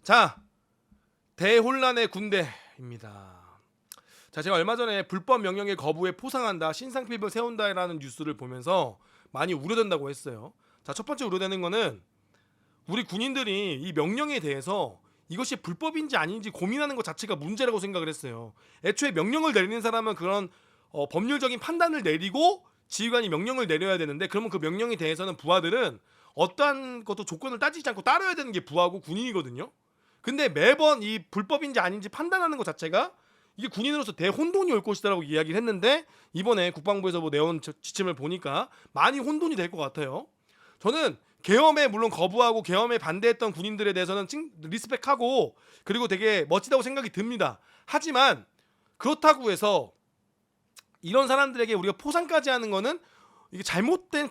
자, 대혼란의 군대입니다. 자, 제가 얼마 전에 불법 명령의 거부에 포상한다, 신상필벌 세운다라는 뉴스를 보면서 많이 우려된다고 했어요. 자, 첫 번째 우려되는 거는 우리 군인들이 이 명령에 대해서 이것이 불법인지 아닌지 고민하는 것 자체가 문제라고 생각을 했어요. 애초에 명령을 내리는 사람은 그런 법률적인 판단을 내리고 지휘관이 명령을 내려야 되는데, 그러면 그 명령에 대해서는 부하들은 어떠한 것도 조건을 따지지 않고 따라야 되는 게 부하고 군인이거든요. 근데 매번 이 불법인지 아닌지 판단하는 것 자체가 이게 군인으로서 대혼돈이 올 것이다라고 이야기를 했는데, 이번에 국방부에서 뭐 내온 지침을 보니까 많이 혼돈이 될 것 같아요. 저는 계엄에 물론 거부하고 계엄에 반대했던 군인들에 대해서는 리스펙하고 그리고 되게 멋지다고 생각이 듭니다. 하지만 그렇다고 해서 이런 사람들에게 우리가 포상까지 하는 거는 이게 잘못된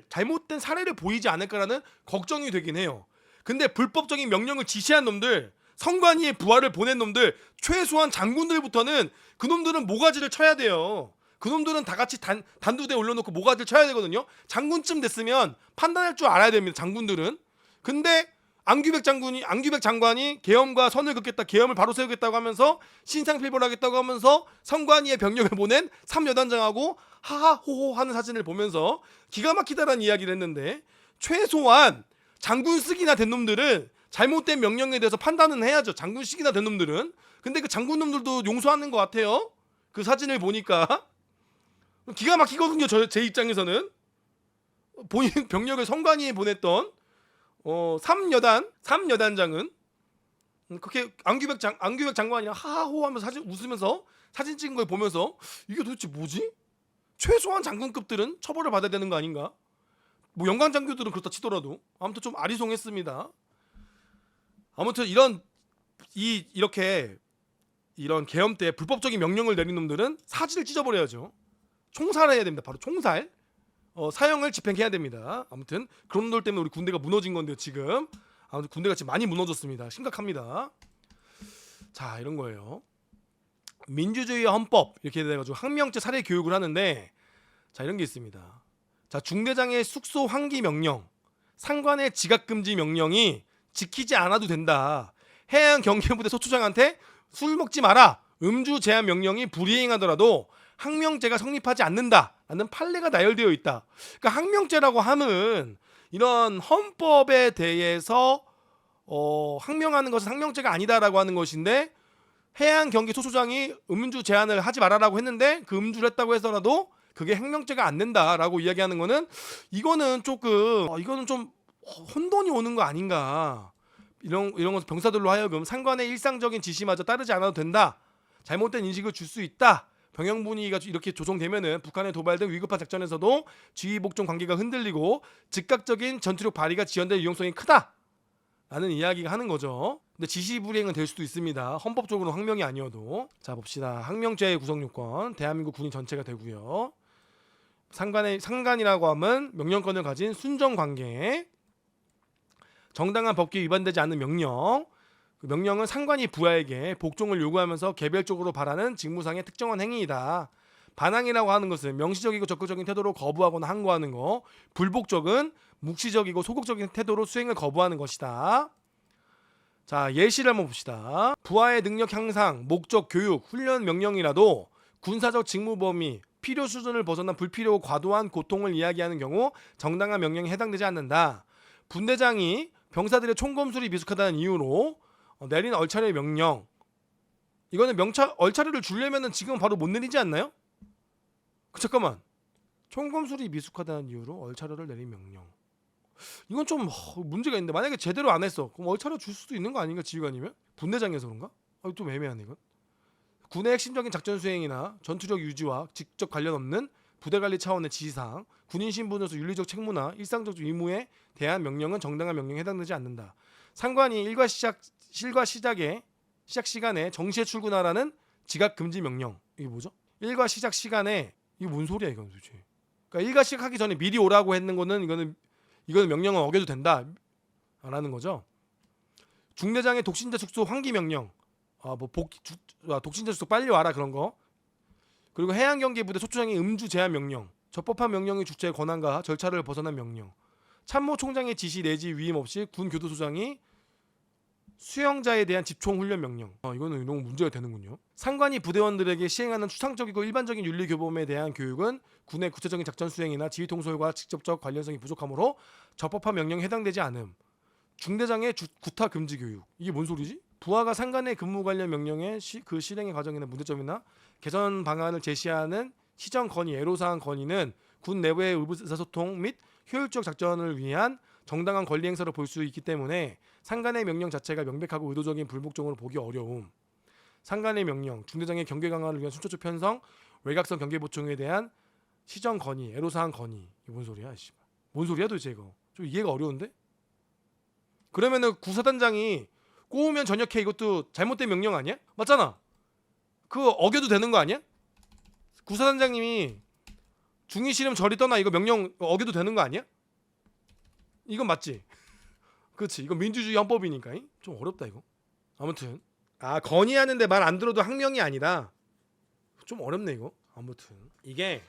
잘못된 사례를 보이지 않을까라는 걱정이 되긴 해요. 근데 불법적인 명령을 지시한 놈들, 성관이의 부하를 보낸 놈들, 최소한 장군들부터는 그 놈들은 모가지를 쳐야 돼요. 그 놈들은 다 같이 단두대에 올려놓고 모가지를 쳐야 되거든요. 장군쯤 됐으면 판단할 줄 알아야 됩니다. 장군들은. 근데 안규백 장관이 계엄과 선을 긋겠다, 계엄을 바로 세우겠다고 하면서 신상필벌하겠다고 하면서 성관이의 병력을 보낸 3여단장하고 하하호호 하는 사진을 보면서 기가 막히다라는 이야기를 했는데, 최소한 장군쓰기나 된 놈들은 잘못된 명령에 대해서 판단은 해야죠. 장군쓰기나 된 놈들은. 근데 그 장군 놈들도 용서하는 것 같아요. 그 사진을 보니까 기가 막히거든요. 제 입장에서는 본인 병력을 성관이에 보냈던 3여단장은 그렇게 안규백 장관이랑 하하호 하면서 웃으면서 사진 찍은 걸 보면서 이게 도대체 뭐지? 최소한 장군급들은 처벌을 받아야 되는 거 아닌가? 뭐 영광 장교들은 그렇다 치더라도 아무튼 좀 아리송했습니다. 아무튼 이렇게 이런 계엄 때 불법적인 명령을 내린 놈들은 사지를 찢어버려야죠. 총살해야 됩니다. 바로 총살. 사형을 집행해야 됩니다. 아무튼 그런 놈들 때문에 우리 군대가 무너진 건데요. 지금 아무튼 군대가 지금 많이 무너졌습니다. 심각합니다. 자, 이런 거예요. 민주주의와 헌법 이렇게 돼가지고 항명죄 살해 교육을 하는데, 자, 이런 게 있습니다. 자, 중대장의 숙소 환기 명령, 상관의 지각 금지 명령이 지키지 않아도 된다. 해양 경계부대 소초장한테 술 먹지 마라, 음주 제한 명령이 불이행하더라도 항명죄가 성립하지 않는다라는 판례가 나열되어 있다. 그러니까 항명죄라고 하면 이런 헌법에 대해서 항명하는 것은 항명죄가 아니다라고 하는 것인데, 해양 경계 소초장이 음주 제한을 하지 말아라고 했는데 그 음주를 했다고 해서라도 그게 항명죄가 안 된다라고 이야기하는 거는, 이거는 조금 이거는 좀 혼돈이 오는 거 아닌가. 이런 것 병사들로 하여금 상관의 일상적인 지시마저 따르지 않아도 된다, 잘못된 인식을 줄 수 있다, 병영 분위기가 이렇게 조성되면은 북한의 도발 등 위급한 작전에서도 지휘 복종 관계가 흔들리고 즉각적인 전투력 발휘가 지연될 위험성이 크다라는 이야기가 하는 거죠. 근데 지시 불이행은 될 수도 있습니다. 헌법적으로 항명이 아니어도. 자, 봅시다. 항명죄의 구성 요건 대한민국 군인 전체가 되고요. 상관이라고 하면 명령권을 가진 순정 관계, 정당한 법규에 위반되지 않는 명령. 그 명령은 상관이 부하에게 복종을 요구하면서 개별적으로 바라는 직무상의 특정한 행위이다. 반항이라고 하는 것은 명시적이고 적극적인 태도로 거부하거나 항거하는 거, 불복적은 묵시적이고 소극적인 태도로 수행을 거부하는 것이다. 자, 예시를 한번 봅시다. 부하의 능력 향상, 목적, 교육, 훈련 명령이라도 군사적 직무 범위, 필요 수준을 벗어난 불필요하고 과도한 고통을 이야기하는 경우 정당한 명령에 해당되지 않는다. 분대장이 병사들의 총검술이 미숙하다는 이유로 내린 얼차려 명령, 이거는 얼차려를 주려면은 지금 바로 못 내리지 않나요? 잠깐만, 총검술이 미숙하다는 이유로 얼차려를 내린 명령, 이건 좀 문제가 있는데, 만약에 제대로 안 했어 그럼 얼차려 줄 수도 있는 거 아닌가? 지휘관이면? 분대장에서 그런가? 좀 애매하네 이건. 군의 핵심적인 작전 수행이나 전투력 유지와 직접 관련 없는 부대 관리 차원의 지시사항, 군인 신분으로서 윤리적 책무나 일상적 의무에 대한 명령은 정당한 명령에 해당되지 않는다. 상관이 일과 시작 시간에 정시에 출근하라는 지각 금지 명령, 이게 뭐죠? 일과 시작 시간에, 이게 뭔 소리야 이건 도대체? 그러니까 일과 시작하기 전에 미리 오라고 했는 거는 이거는 명령은 어겨도 된다라는 거죠. 중대장의 독신자 축소 환기 명령, 독신자 축소 빨리 와라 그런 거. 그리고 해양경계부대 소초장의 음주 제한 명령, 적법한 명령의 주체의 권한과 절차를 벗어난 명령, 참모총장의 지시 내지 위임 없이 군 교도소장이 수영자에 대한 집총 훈련 명령. 이거는 너무 문제가 되는군요. 상관이 부대원들에게 시행하는 추상적이고 일반적인 윤리 교범에 대한 교육은 군의 구체적인 작전 수행이나 지휘 통솔과 직접적 관련성이 부족하므로 적법한 명령에 해당되지 않음. 중대장의 구타 금지 교육. 이게 뭔 소리지? 부하가 상관의 근무 관련 명령의 그 실행의 과정이나 문제점이나 개선 방안을 제시하는 시정 건의, 애로사항 건의는 군 내부의 의사소통 및 효율적 작전을 위한 정당한 권리 행사로 볼 수 있기 때문에 상관의 명령 자체가 명백하고 의도적인 불복종으로 보기 어려움. 상관의 명령, 중대장의 경계 강화를 위한 순초적 편성, 외곽선 경계 보충에 대한 시정 건의, 애로사항 건의. 이게 뭔 소리야? 뭔 소리야 도대체 이거? 좀 이해가 어려운데? 그러면은 구사단장이 꼬우면 전역해 이것도 잘못된 명령 아니야? 맞잖아. 그거 어겨도 되는 거 아니야? 구사단장님이 중이 싫으면 저리 떠나 이거 명령 어겨도 되는 거 아니야? 이건 맞지? 그렇지. 이건 민주주의 헌법이니까. 좀 어렵다 이거. 아무튼 건의하는데 말 안 들어도 항명이 아니다. 좀 어렵네 이거. 아무튼 이게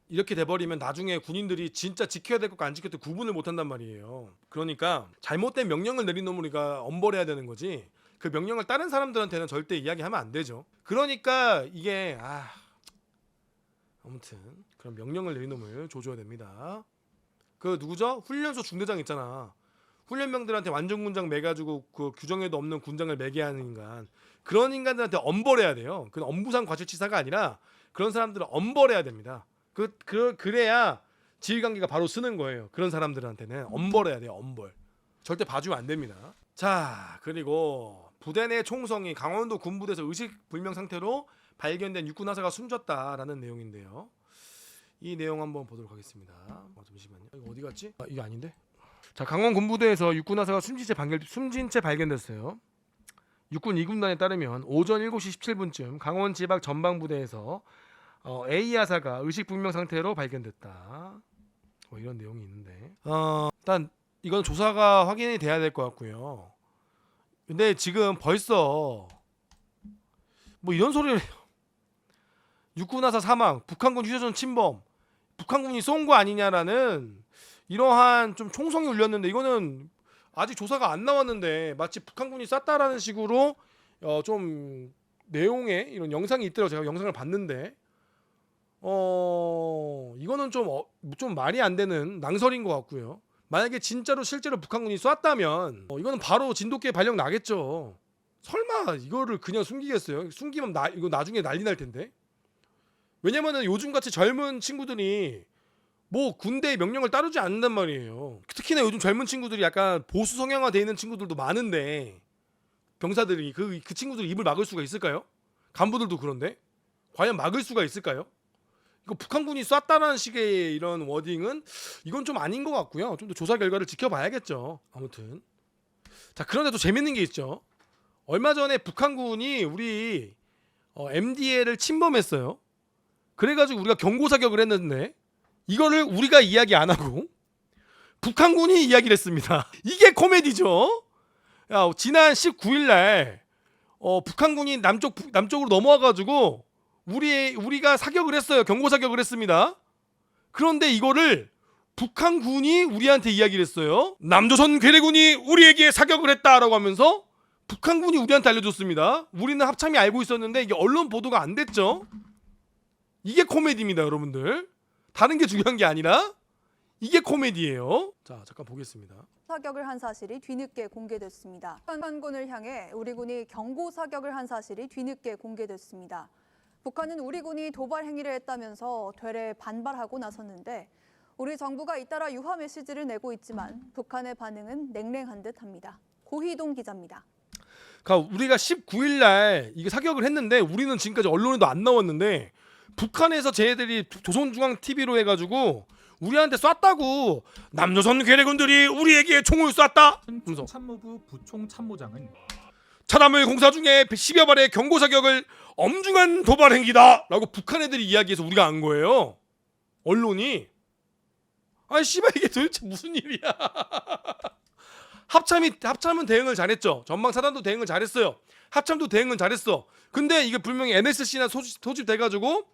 이렇게 돼버리면 나중에 군인들이 진짜 지켜야 될 것과 안 지켜야 될 것 구분을 못한단 말이에요. 그러니까 잘못된 명령을 내린 놈을 우리가 엄벌해야 되는 거지. 그 명령을 다른 사람들한테는 절대 이야기하면 안 되죠. 그러니까 이게 아무튼 그런 명령을 내린 놈을 조져야 됩니다. 그 누구죠? 훈련소 중대장 있잖아. 훈련병들한테 완전 군장 매가지고 그 규정에도 없는 군장을 매게 하는 인간. 그런 인간들한테 엄벌해야 돼요. 그건 엄부상 과실치사가 아니라 그런 사람들은 엄벌해야 됩니다. 그래야 지휘관계가 바로 쓰는 거예요. 그런 사람들한테는 엄벌해야 돼요. 엄벌. 절대 봐주면 안 됩니다. 자, 그리고 부대 내 총성이 강원도 군부대에서 의식불명 상태로 발견된 육군 하사가 숨졌다라는 내용인데요. 이 내용 한번 보도록 하겠습니다. 잠시만요. 이거 어디 갔지? 이게 아닌데? 자, 강원 군부대에서 육군 하사가 숨진 채 발견됐어요. 육군 2군단에 따르면 오전 7시 17분쯤 강원 지박 전방부대에서 A 하사가 의식불명 상태로 발견됐다. 이런 내용이 있는데 일단 이건 조사가 확인이 돼야 될 것 같고요. 근데 지금 벌써 뭐 이런 소리를 해요. 육군 하사 사망, 북한군 휴전선 침범, 북한군이 쏜 거 아니냐라는 이러한 좀 총성이 울렸는데 이거는 아직 조사가 안 나왔는데 마치 북한군이 쐈다라는 식으로 좀 내용에 이런 영상이 있더라고요. 제가 영상을 봤는데 이거는 좀 말이 안 되는 낭설인 것 같고요. 만약에 진짜로 실제로 북한군이 쐈다면 이거는 바로 진돗개 발령 나겠죠. 설마 이거를 그냥 숨기겠어요? 숨기면 이거 나중에 난리 날 텐데. 왜냐면은 요즘같이 젊은 친구들이 뭐 군대의 명령을 따르지 않는단 말이에요. 특히나 요즘 젊은 친구들이 약간 보수 성향화되어 있는 친구들도 많은데 병사들이 그 친구들 입을 막을 수가 있을까요? 간부들도 그런데 과연 막을 수가 있을까요? 이거 북한군이 쐈다라는 식의 이런 워딩은 이건 좀 아닌 것 같고요. 좀 더 조사 결과를 지켜봐야겠죠. 아무튼 자, 그런데 또 재밌는 게 있죠. 얼마 전에 북한군이 우리 MDL을 침범했어요. 그래가지고 우리가 경고 사격을 했는데 이거를 우리가 이야기 안 하고 북한군이 이야기를 했습니다. 이게 코미디죠. 지난 19일날 북한군이 남쪽으로 넘어와가지고 우리가 사격을 했어요. 경고 사격을 했습니다. 그런데 이거를 북한군이 우리한테 이야기를 했어요. 남조선 괴뢰군이 우리에게 사격을 했다라고 하면서 북한군이 우리한테 알려줬습니다. 우리는 합참이 알고 있었는데 이게 언론 보도가 안 됐죠. 이게 코미디입니다, 여러분들. 다른 게 중요한 게 아니라 이게 코미디예요. 자, 잠깐 보겠습니다. 사격을 한 사실이 뒤늦게 공개됐습니다. 북한군을 향해 우리 군이 경고 사격을 한 사실이 뒤늦게 공개됐습니다. 북한은 우리 군이 도발 행위를 했다면서 되레 반발하고 나섰는데 우리 정부가 잇따라 유화 메시지를 내고 있지만 북한의 반응은 냉랭한 듯합니다. 고희동 기자입니다. 그러니까 우리가 19일 날 이게 사격을 했는데 우리는 지금까지 언론에도 안 나왔는데 북한에서 쟤네들이 조선중앙TV로 해가지고 우리한테 쐈다고 남조선 괴뢰군들이 우리에게 총을 쐈다. 참모부 부총참모장은 차담을 공사 중에 10여 발의 경고 사격을 엄중한 도발 행위다 라고 북한 애들이 이야기해서 우리가 안 거예요. 언론이. 아니 씨발 이게 도대체 무슨 일이야. 합참은 대응을 잘했죠. 전방 사단도 대응을 잘했어요. 합참도 대응은 잘했어. 근데 이게 분명히 NSC나 소집돼가지고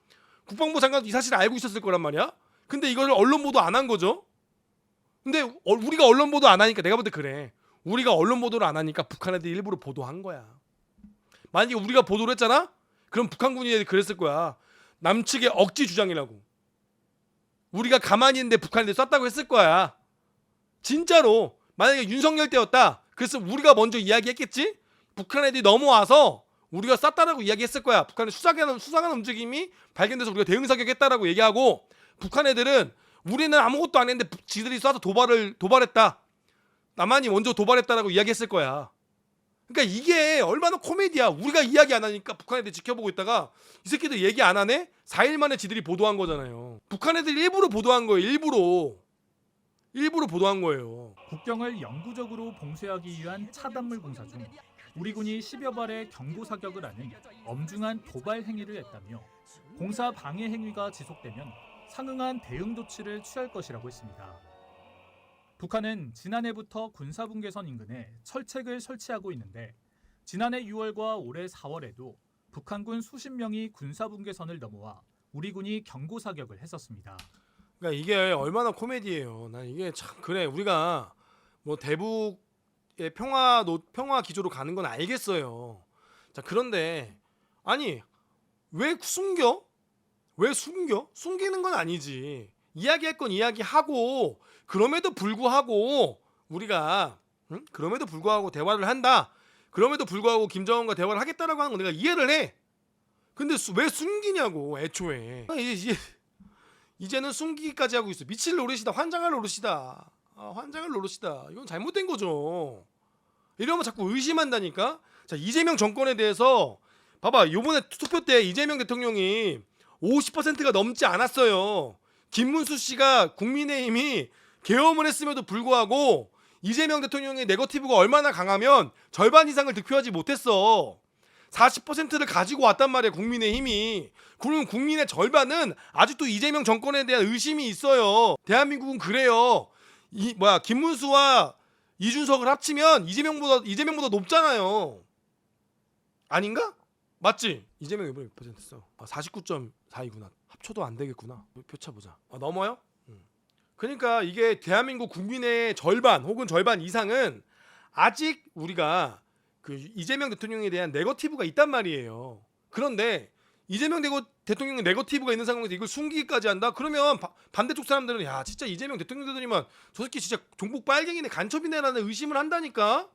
국방부 장관도 이 사실을 알고 있었을 거란 말이야. 근데 이걸 언론 보도 안 한 거죠. 근데 우리가 언론 보도 안 하니까 내가 볼 때 그래. 우리가 언론 보도를 안 하니까 북한 애들이 일부러 보도한 거야. 만약에 우리가 보도를 했잖아? 그럼 북한군이 애들이 그랬을 거야. 남측의 억지 주장이라고. 우리가 가만히 있는데 북한 애들이 쐈다고 했을 거야. 진짜로. 만약에 윤석열 때였다. 그래서 우리가 먼저 이야기했겠지? 북한 애들이 넘어와서 우리가 쐈다라고 이야기했을 거야. 북한의 수상한 움직임이 발견돼서 우리가 대응 사격했다라고 얘기하고, 북한 애들은 우리는 아무것도 안 했는데 지들이 쏴서 도발했다. 남한이 먼저 도발했다라고 이야기했을 거야. 그러니까 이게 얼마나 코미디야. 우리가 이야기 안 하니까 북한 애들 지켜보고 있다가 이 새끼들 얘기 안 하네? 4일 만에 지들이 보도한 거잖아요. 북한 애들 일부러 보도한 거예요. 일부러 보도한 거예요. 국경을 영구적으로 봉쇄하기 위한 차단물 공사 중 우리 군이 10여 발의 경고 사격을 하는 엄중한 도발 행위를 했다며 공사 방해 행위가 지속되면 상응한 대응 조치를 취할 것이라고 했습니다. 북한은 지난해부터 군사분계선 인근에 철책을 설치하고 있는데 지난해 6월과 올해 4월에도 북한군 수십 명이 군사분계선을 넘어와 우리 군이 경고 사격을 했었습니다. 그러니까 이게 얼마나 코미디예요. 난 이게 참 그래. 우리가 뭐 대북의 평화 기조로 가는 건 알겠어요. 자, 그런데 아니 왜 숨겨? 왜 숨겨? 숨기는 건 아니지. 이야기할 건 이야기하고, 그럼에도 불구하고 우리가 그럼에도 불구하고 대화를 한다. 그럼에도 불구하고 김정은과 대화를 하겠다라고 하는 건 내가 이해를 해. 근데 왜 숨기냐고 애초에. 이제는 숨기기까지 하고 있어. 미칠 노릇이다. 환장할 노릇이다. 환장할 노릇이다. 이건 잘못된 거죠. 이러면 자꾸 의심한다니까. 자, 이재명 정권에 대해서 봐봐. 요번에 투표 때 이재명 대통령이 50%가 넘지 않았어요. 김문수 씨가 국민의힘이 계엄을 했음에도 불구하고 이재명 대통령의 네거티브가 얼마나 강하면 절반 이상을 득표하지 못했어. 40%를 가지고 왔단 말이야, 국민의힘이. 그럼 국민의 절반은 아직도 이재명 정권에 대한 의심이 있어요. 대한민국은 그래요. 김문수와 이준석을 합치면 이재명보다 높잖아요. 아닌가? 맞지? 이재명이 이번에 몇 퍼센트 써? 49.42구나. 합쳐도 안 되겠구나. 표차 보자. 넘어요? 그러니까 이게 대한민국 국민의 절반 혹은 절반 이상은 아직 우리가 그 이재명 대통령에 대한 네거티브가 있단 말이에요. 그런데 이재명 대통령의 네거티브가 있는 상황에서 이걸 숨기기까지 한다? 그러면 반대쪽 사람들은 야 진짜 이재명 대통령들이면 저 새끼 진짜 종북 빨갱이네 간첩이네라는 의심을 한다니까.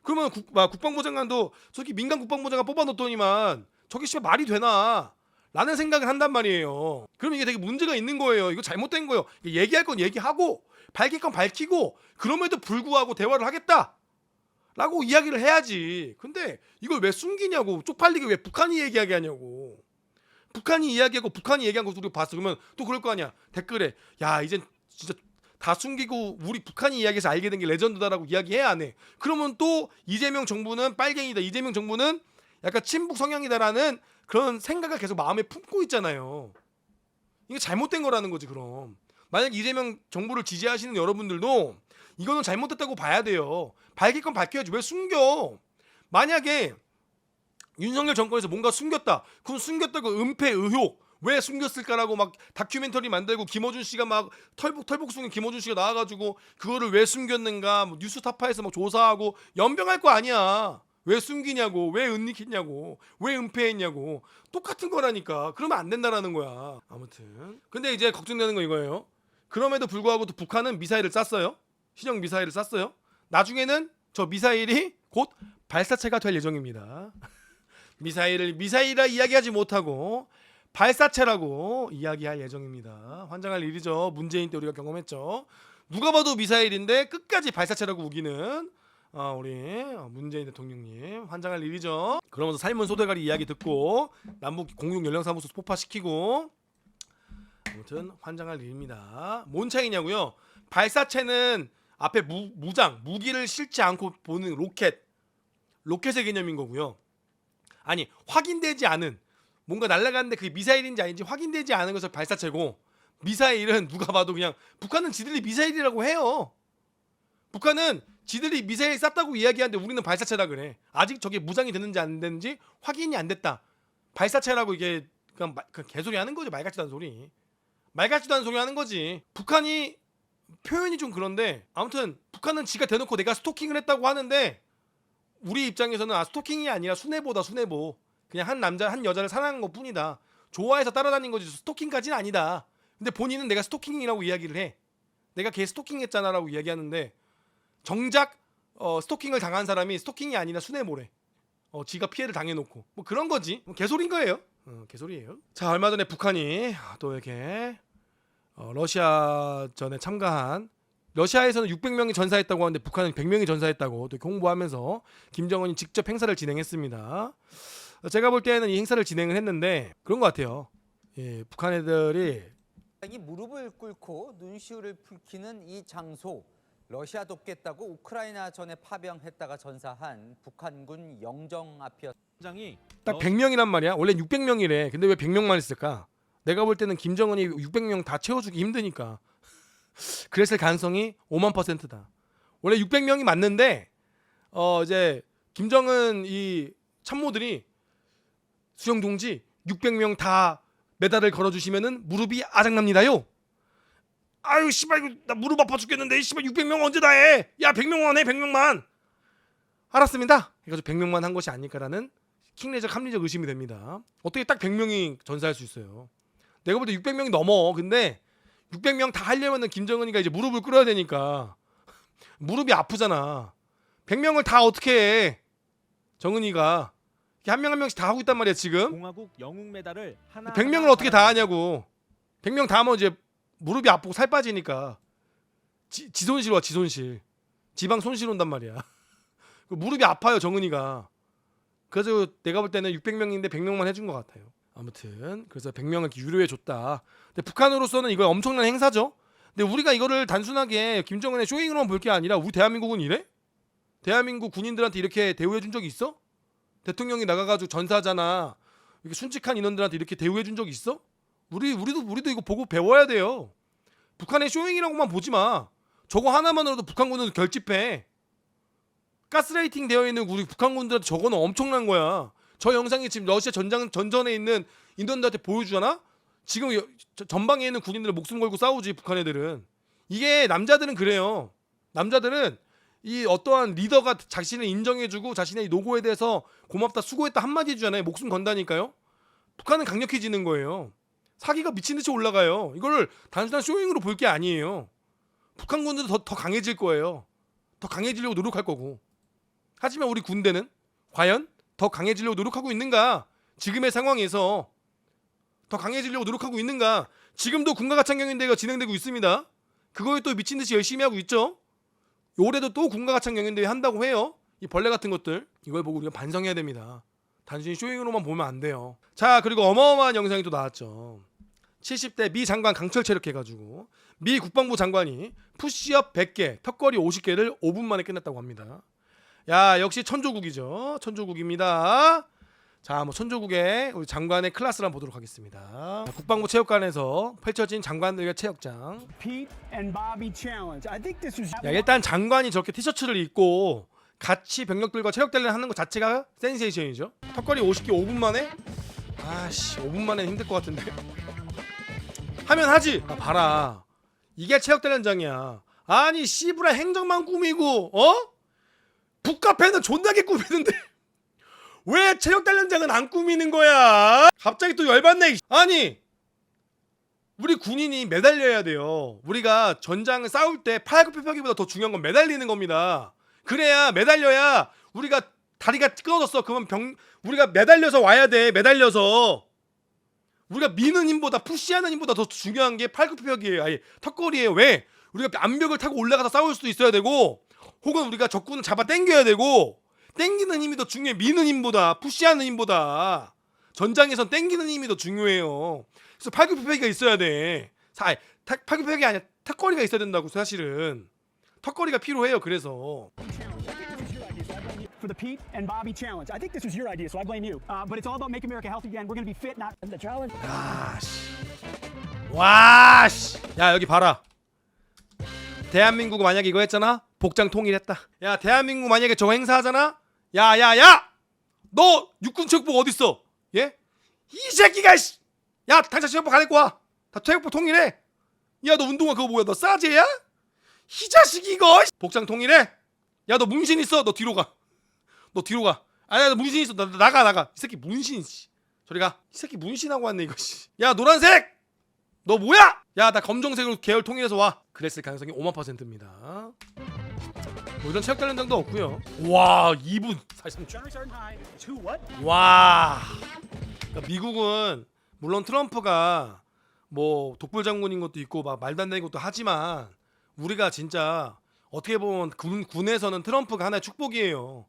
그러면 국방부 장관도 저 새끼 민간 국방부 장관 뽑아놓더니만 저게 씨발 말이 되나? 라는 생각을 한단 말이에요. 그러면 이게 되게 문제가 있는 거예요. 이거 잘못된 거예요. 얘기할 건 얘기하고 밝힐 건 밝히고 그럼에도 불구하고 대화를 하겠다 라고 이야기를 해야지. 근데 이걸 왜 숨기냐고. 쪽팔리게 왜 북한이 얘기하게 하냐고. 북한이 이야기하고 북한이 얘기한 거 우리가 봤어. 그러면 또 그럴 거 아니야. 댓글에 야 이젠 진짜 다 숨기고 우리 북한이 이야기해서 알게 된 게 레전드다라고 이야기해야 안 해. 그러면 또 이재명 정부는 빨갱이다. 이재명 정부는 약간 친북 성향이다라는 그런 생각을 계속 마음에 품고 있잖아요. 이게 잘못된 거라는 거지. 그럼 만약 이재명 정부를 지지하시는 여러분들도 이거는 잘못됐다고 봐야 돼요. 밝힐 건 밝혀야지. 왜 숨겨? 만약에 윤석열 정권에서 뭔가 숨겼다. 그럼 숨겼다고 은폐 의혹 왜 숨겼을까라고 막 다큐멘터리 만들고 김어준 씨가 막 털복 숨긴 김어준 씨가 나와가지고 그거를 왜 숨겼는가 뭐 뉴스타파에서 막 조사하고 연병할 거 아니야. 왜 숨기냐고, 왜 은닉했냐고, 왜 은폐했냐고. 똑같은 거라니까. 그러면 안 된다라는 거야. 아무튼 근데 이제 걱정되는 건 이거예요. 그럼에도 불구하고 또 북한은 미사일을 쐈어요. 신형 미사일을 쐈어요. 나중에는 저 미사일이 곧 발사체가 될 예정입니다. 미사일이라 이야기하지 못하고 발사체라고 이야기할 예정입니다. 환장할 일이죠. 문재인 때 우리가 경험했죠. 누가 봐도 미사일인데 끝까지 발사체라고 우기는 우리 문재인 대통령님 환장할 일이죠. 그러면서 삶은 소대가리 이야기 듣고 남북 공동 연령사무소 폭파시키고 아무튼 환장할 일입니다. 뭔 차이냐고요? 발사체는 앞에 무기를 실지 않고 보는 로켓의 개념인 거고요. 아니 확인되지 않은 뭔가 날아가는데 그게 미사일인지 아닌지 확인되지 않은 것을 발사체고, 미사일은 누가 봐도 그냥 북한은 지들이 미사일이라고 해요. 북한은 지들이 미사일 쐈다고 이야기하는데 우리는 발사체라 그래. 아직 저게 무장이 됐는지 안 됐는지 확인이 안 됐다. 발사체라고 이게 그냥 개소리 하는 거지. 말 같지도 않은 소리. 말 같지도 않은 소리 하는 거지. 북한이 표현이 좀 그런데 아무튼 북한은 지가 대놓고 내가 스토킹을 했다고 하는데 우리 입장에서는 스토킹이 아니라 순애보다 순애보. 그냥 한 남자 한 여자를 사랑한 것뿐이다. 좋아해서 따라다닌 거지 스토킹까지는 아니다. 근데 본인은 내가 스토킹이라고 이야기를 해. 내가 걔 스토킹했잖아라고 이야기하는데 정작 스토킹을 당한 사람이 스토킹이 아니라 순애보래. 지가 피해를 당해놓고 뭐 그런 거지. 뭐 개소리인 거예요. 개소리예요. 자 얼마 전에 북한이 또 이렇게 러시아전에 참가한 러시아에서는 600명이 전사했다고 하는데 북한은 100명이 전사했다고 또 홍보하면서 김정은이 직접 행사를 진행했습니다. 제가 볼 때는 이 행사를 진행을 했는데 그런 것 같아요. 예, 북한 애들이 이 무릎을 꿇고 눈시울을 붉히는 이 장소, 러시아 돕겠다고 우크라이나 전에 파병했다가 전사한 북한군 영정 앞이었장이 딱 100명이란 말이야. 원래 600명이래. 근데 왜 100명만 했을까? 내가 볼 때는 김정은이 600명 다 채워주기 힘드니까 그랬을 가능성이 5만%다. 원래 600명이 맞는데 이제 김정은 이 참모들이 수영 동지 600명 다 메달을 걸어주시면은 무릎이 아작납니다요. 아유 씨발 이거 나 무릎 아파 죽겠는데 씨발 600명 언제 다 해? 야 100명만 해 100명만. 알았습니다. 그래가지고 100명만 한 것이 아닐까라는 킹레적 합리적 의심이 됩니다. 어떻게 딱 100명이 전사할 수 있어요? 내가 볼 때 600명이 넘어. 근데 600명 다 하려면은 김정은이가 이제 무릎을 꿇어야 되니까 무릎이 아프잖아. 100명을 다 어떻게 해? 정은이가 한 명 한 명씩 다 하고 있단 말이야 지금. 공화국 영웅 메달을 하나 100명을 어떻게 다 하냐고. 100명 다 하면 이제 무릎이 아프고 살 빠지니까 지손실 와 지손실. 지방 손실 온단 말이야. 무릎이 아파요 정은이가. 그래서 내가 볼 때는 600명인데 100명만 해준 것 같아요. 아무튼 그래서 100명을 이렇게 유료해 줬다. 근데 북한으로서는 이거 엄청난 행사죠. 근데 우리가 이거를 단순하게 김정은의 쇼잉으로만 볼 게 아니라 우리 대한민국은 이래? 대한민국 군인들한테 이렇게 대우해 준 적이 있어? 대통령이 나가가지고 전사자나 이렇게 순직한 인원들한테 이렇게 대우해 준 적이 있어? 우리도 이거 보고 배워야 돼요. 북한의 쇼잉이라고만 보지 마. 저거 하나만으로도 북한군은 결집해. 가스라이팅 되어 있는 우리 북한군들한테 저거는 엄청난 거야. 저 영상이 지금 러시아 전전에 있는 인원들한테 보여주잖아? 지금 전방에 있는 군인들 목숨 걸고 싸우지 북한 애들은. 이게 남자들은 그래요. 남자들은 이 어떠한 리더가 자신을 인정해주고 자신의 노고에 대해서 고맙다 수고했다 한마디 해주잖아요. 목숨 건다니까요. 북한은 강력해지는 거예요. 사기가 미친듯이 올라가요. 이걸 단순한 쇼잉으로 볼 게 아니에요. 북한군들도 더 강해질 거예요. 더 강해지려고 노력할 거고. 하지만 우리 군대는 과연 더 강해지려고 노력하고 있는가? 지금의 상황에서 더 강해지려고 노력하고 있는가? 지금도 군가가창경연대회가 진행되고 있습니다. 그거에 또 미친듯이 열심히 하고 있죠. 올해도 또 군가가창경연대회 한다고 해요. 이 벌레 같은 것들. 이걸 보고 우리가 반성해야 됩니다. 단순히 쇼잉으로만 보면 안 돼요. 자 그리고 어마어마한 영상이 또 나왔죠. 70대 미 장관 강철 체력해가지고 미 국방부 장관이 푸시업 100개, 턱걸이 50개를 5분 만에 끝냈다고 합니다. 야 역시 천조국이죠. 천조국입니다. 자 뭐 천조국의 우리 장관의 클래스를 한번 보도록 하겠습니다. 국방부 체육관에서 펼쳐진 장관들의 체육장. 야 일단 장관이 저렇게 티셔츠를 입고 같이 병력들과 체력 대련을 하는 것 자체가 센세이션이죠. 턱걸이 50개 5분 만에? 아씨 5분 만에 힘들 것 같은데. 하면 하지. 봐라. 이게 체력 대련장이야. 아니 씨부라 행정만 꾸미고 북카페는 존나게 꾸미는데 왜 체력 단련장은 안 꾸미는 거야? 갑자기 또 열받네. 아니 우리 군인이 매달려야 돼요. 우리가 전장을 싸울 때 팔굽혀펴기보다 더 중요한 건 매달리는 겁니다. 그래야 매달려야 우리가 다리가 끊어졌어. 그러면 우리가 매달려서 와야 돼. 매달려서 우리가 미는 힘보다 푸시하는 힘보다 더 중요한 게 팔굽혀펴기예요. 아니 턱걸이에요. 왜? 우리가 암벽을 타고 올라가서 싸울 수도 있어야 되고 혹은 우리가 적군을 잡아 당겨야 되고 당기는 힘이 더 중요해. 미는 힘보다 푸시하는 힘보다 전장에선 당기는 힘이 더 중요해요. 그래서 팔굽혀펴기가 있어야 돼. 팔굽혀펴기 아니야. 턱걸이가 있어야 된다고 사실은. 턱걸이가 필요해요. 그래서 For the Pete and Bobby challenge. I think this was your idea, so I blame you. But it's all about making America healthy again. We're going to be fit, not the challenge. 와씨. 야 여기 봐라. 대한민국 만약에 이거 했잖아. 복장 통일했다. 야 대한민국 만약에 저거 행사하잖아. 야야야. 너 육군체육복 어딨어? 예? 이 새끼가 씨. 야 당장 체육복 갈아입고 와. 다 체육복 통일해. 야 너 운동화 그거 뭐야? 너 싸제야? 이 자식 이거 복장 통일해. 야 너 문신 있어. 너 뒤로 가. 너 뒤로 가. 아니야 너 문신 있어. 나가. 이 새끼 문신 씨. 저리 가. 이 새끼 문신하고 왔네 이거 씨. 야 노란색. 너 뭐야? 야 나 검정색으로 계열 통일해서 와. 그랬을 가능성이 5만%입니다. 뭐 이런 체육 단련장도 없고요. 와 2분 43초. Generally starting high. Two what? 와. 그러니까 미국은 물론 트럼프가 뭐 독불 장군인 것도 있고 막 말도 안 되는 것도 하지만 우리가 진짜 어떻게 보면 군에서는 트럼프가 하나의 축복이에요.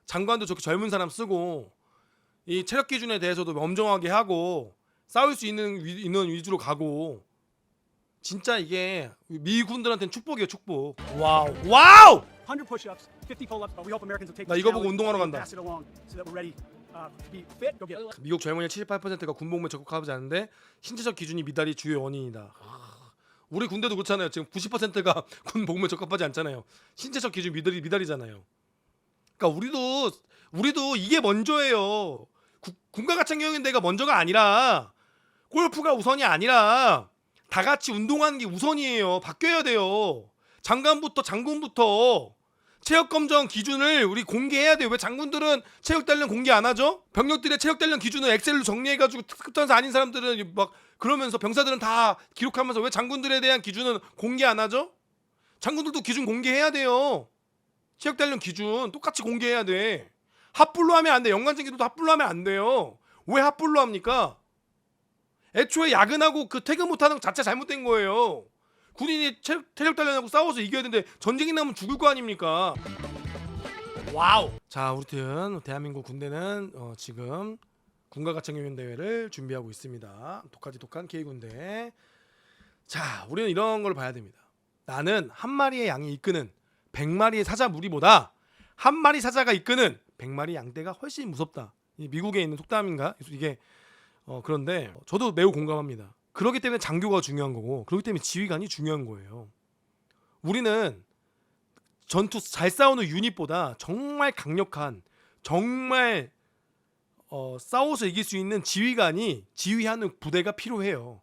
장관도 저렇게 젊은 사람 쓰고 이 체력 기준에 대해서도 엄정하게 하고 싸울 수 있는 인원 위주로 가고 진짜 이게 미 군들한테는 축복이에요 축복. 와우 100 push-ups, 50 pull-ups, but we hope Americans will take 나 this 이거 보고 challenge 운동하러 and 간다. pass it along so that we're ready to be fit. Go get it. 미국 젊은이 78%가 군복무에 적합하지 않은데 신체적 기준이 미달이 주요 원인이다. 우리 군대도 그렇잖아요. 지금 90%가 군복무에 적합하지 않잖아요. 신체적 기준 미달이잖아요. 그러니까 우리도 이게 먼저예요. 군가가창경연대가 먼저가 아니라 골프가 우선이 아니라 다 같이 운동하는 게 우선이에요. 바뀌어야 돼요. 장관부터 장군부터 체력검정 기준을 우리 공개해야 돼요. 왜 장군들은 체력단련 공개 안 하죠? 병력들의 체력단련 기준을 엑셀로 정리해가지고 특급전사 아닌 사람들은 막 그러면서 병사들은 다 기록하면서 왜 장군들에 대한 기준은 공개 안 하죠? 장군들도 기준 공개해야 돼요. 체력단련 기준 똑같이 공개해야 돼. 합불로 하면 안 돼. 연관쟁기도 합불로 하면 안 돼요. 왜 합불로 합니까? 애초에 야근하고 그 퇴근 못하는 것 자체 잘못된 거예요. 군인이 체력 단련하고 싸워서 이겨야 되는데 전쟁이 나면 죽을 거 아닙니까? 와우. 자, 아무튼 대한민국 군대는 지금 군가가창경연 대회를 준비하고 있습니다. 독한 K군대. 자, 우리는 이런 걸 봐야 됩니다. 나는 한 마리의 양이 이끄는 100마리의 사자 무리보다 한 마리 사자가 이끄는 100마리 양떼가 훨씬 무섭다. 이 미국에 있는 속담인가? 이게 그런데 저도 매우 공감합니다. 그렇기 때문에 장교가 중요한 거고 그렇기 때문에 지휘관이 중요한 거예요. 우리는 전투 잘 싸우는 유닛보다 정말 강력한 정말 싸워서 이길 수 있는 지휘관이 지휘하는 부대가 필요해요.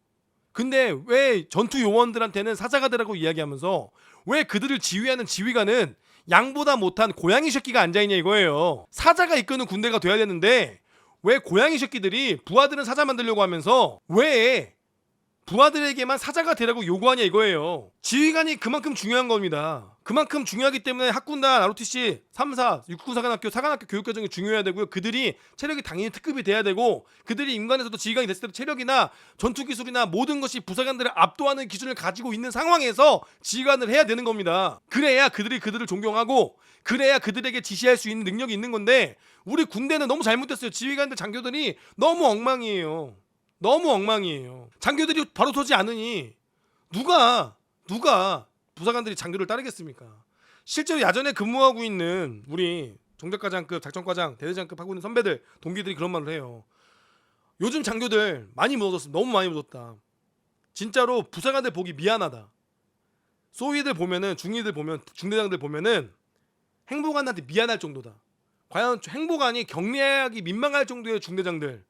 근데 왜 전투 요원들한테는 사자가 되라고 이야기하면서 왜 그들을 지휘하는 지휘관은 양보다 못한 고양이 새끼가 앉아있냐 이거예요. 사자가 이끄는 군대가 돼야 되는데 왜 고양이 새끼들이 부하들은 사자 만들려고 하면서 왜 부하들에게만 사자가 되라고 요구하냐 이거예요. 지휘관이 그만큼 중요한 겁니다. 그만큼 중요하기 때문에 학군단, ROTC, 3사, 육군사관학교, 사관학교 교육과정이 중요해야 되고요. 그들이 체력이 당연히 특급이 돼야 되고 그들이 인간에서도 지휘관이 됐을 때 체력이나 전투기술이나 모든 것이 부사관들을 압도하는 기준을 가지고 있는 상황에서 지휘관을 해야 되는 겁니다. 그래야 그들이 그들을 존경하고 그래야 그들에게 지시할 수 있는 능력이 있는 건데 우리 군대는 너무 잘못됐어요. 지휘관들, 장교들이 너무 엉망이에요. 너무 엉망이에요. 장교들이 바로 서지 않으니 누가 부사관들이 장교를 따르겠습니까? 실제로 야전에 근무하고 있는 우리 정작과장급, 작전과장, 대대장급 하고 있는 선배들, 동기들이 그런 말을 해요. 요즘 장교들 많이 무너졌어. 너무 많이 무너졌다. 진짜로 부사관들 보기 미안하다. 소위들 보면은 중위들 보면 중대장들 보면은 행보관한테 미안할 정도다. 과연 행보관이 격리하기 민망할 정도의 중대장들,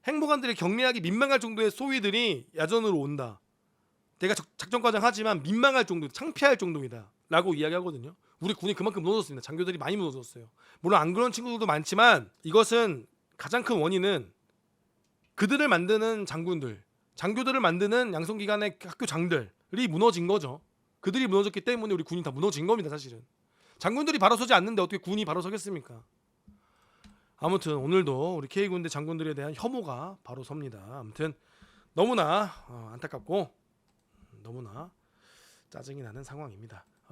행보관들이 격리하기 민망할 정도의 소위들이 야전으로 온다. 내가 작전과장 하지만 민망할 정도, 창피할 정도이다 라고 이야기하거든요. 우리 군이 그만큼 무너졌습니다. 장교들이 많이 무너졌어요. 물론 안 그런 친구들도 많지만 이것은 가장 큰 원인은 그들을 만드는 장군들, 장교들을 만드는 양성기관의 학교 장들이 무너진 거죠. 그들이 무너졌기 때문에 우리 군이 다 무너진 겁니다. 사실은 장군들이 바로 서지 않는데 어떻게 군이 바로 서겠습니까? 아무튼 오늘도 우리 K군대 장군들에 대한 혐오가 바로 섭니다. 아무튼 너무나 안타깝고 너무나 짜증이 나는 상황입니다.